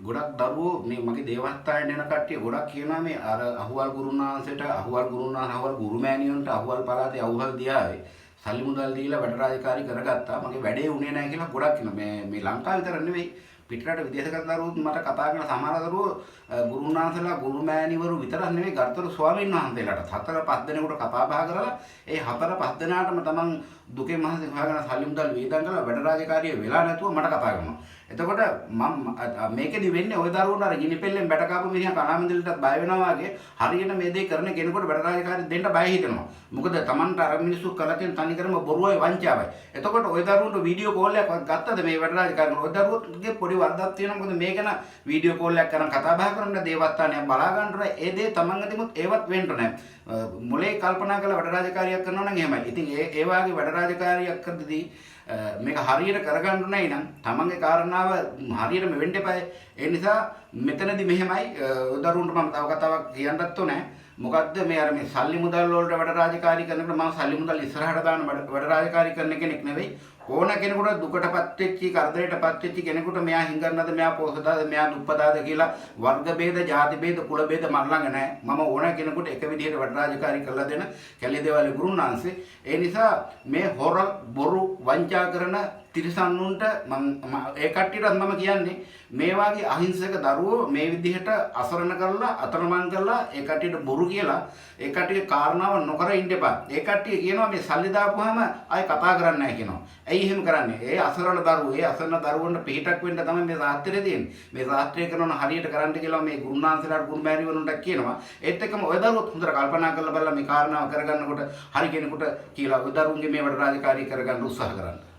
ගොඩක් දරුවෝ මේ මගේ දේවස්ථානයට එන කට්ටිය ගොඩක් කියනවා මේ අර අහුවල් ගුරුනාන්සේට අහුවල් ගුරුමෑණියන්ට අහුවල් පළාතේ අහුවල් දියාවේ සල්ලි මුදල් දීලා වැඩ රාජකාරී කරගත්තා මගේ වැඩේ උනේ නැහැ කියලා ගොඩක් කියනවා මේ ලංකාව විතර නෙවෙයි පිටරට විදේශගත දරුවෝත් මට කතා කරන සමහර දරුවෝ ගුරුනාන්සලා ගුරුමෑණිවරු විතරක් නෙවෙයි ගරුතර ස්වාමීන් වහන්සේලාට 4-5 දෙනෙකුට කතා බහ කරලා ඒ 4-5 දෙනාටම තමන් දුකේ මහන්සි හොයාගෙන සල්ලි මුදල් වේදම් කරලා වැඩ රාජකාරිය වෙලා නැතුව මට කතා කරනවා. එතකොට මම මේකෙදි වෙන්නේ ওই දරුවන්ට අර ගිනි පෙල්ලෙන් බැට කාපු මිනිහා කණාමැදිරිටත් බය වෙනවා වගේ හරියට මේ දේ කරන කෙනෙකුට වැඩ රාජකාරිය දෙන්න බය හිතෙනවා. මොකද තමන්ට අර මිනිස්සු කරලා තියෙන තනි කරම බොරුවයි වංචාවයි. එතකොට ওই දරුවන්ට වීඩියෝ කෝල් එකක් ගත්තද මේ වැඩ රාජකාරිය කරන ওই දරුවෝගේ පොඩි වරදක් තියෙනවා. මොකද මේක න වීඩියෝ කෝල් එකක් කරන් කතා බහ කරන දේවස්ථානයක් බලා ගන්නතර ඒ දේ තමන් අතිමුත් ඒවත් වෙන්න නැහැ. මොලේ කල්පනා කරලා වැඩ රාජකාරියක් කරනවා නම් එහෙමයි. ඉතින් ඒ වාගේ වැඩ රාජකාරියක් කරද්දී මේක හරියට කරගන්න නැහැ නම් තමන්ගේ කාරණාව හරියටම වෙන්න එපා. ඒ නිසා මෙතනදී මෙහෙමයි දරුවන්ට මම තව කතාවක් කියන්නත් ඕනේ. මොකද්ද මේ අර මේ සල්ලි මුදල් වලට වැඩ රාජකාරී කරනකොට මම සල්ලි මුදල් ඉස්සරහට දාන වැඩ රාජකාරී කරන කෙනෙක් නෙවෙයි. ඕන කෙනෙකුට දුකටපත් වෙච්චි කරදරයටපත් වෙච්චි කෙනෙකුට මෙයා හිඟන්නද මෙයා පොහොසතාද මෙයා දුප්පතාද කියලා වර්ග ભેද ಜಾති ભેද කුල ભેද මන් ළඟ නැහැ. මම ඕන කෙනෙකුට එක විදිහට වැඩ රාජකාරී කරලා දෙන කැලිදේවාලේ ගුරුනාන්සේ. ඒ නිසා මේ හොර බොරු වංචා කරන තිරසන්නුන්ට මම ඒ කට්ටියටත් මම කියන්නේ මේ වාගේ අහිංසක දරුවෝ මේ විදිහට අසරණ කරලා අතරමං කරලා ඒ කට්ටියට බොරු කියලා ඒ කට්ටිය කාරණාව නොකර ඉන්න එපා. ඒ කට්ටිය කියනවා මේ සල්ලි දාපුවාම ආයෙ කතා කරන්නේ නැහැ කියනවා. ඇයි එහෙම කරන්නේ? ඒ අසරණ දරුවෝ ඒ අසරණ දරුවන්ට පිටක් වෙන්න තමයි මේ සාහිත්‍යය තියෙන්නේ. මේ සාහිත්‍යය කරනවා හරියට කරන්න කියලා මේ ගුරුනාන්සලාට ගුරුමෑණිවරුන්ට කියනවා. ඒත් එක්කම ඔය දරුවොත් හොඳට කල්පනා කරලා බලලා මේ කාරණාව කරගන්නකොට හරි කෙනෙකුට කියලා ඔය දරුවන්ගේ මේ වැඩ රාජකාරී කරගන්න උත්සාහ කරන්න.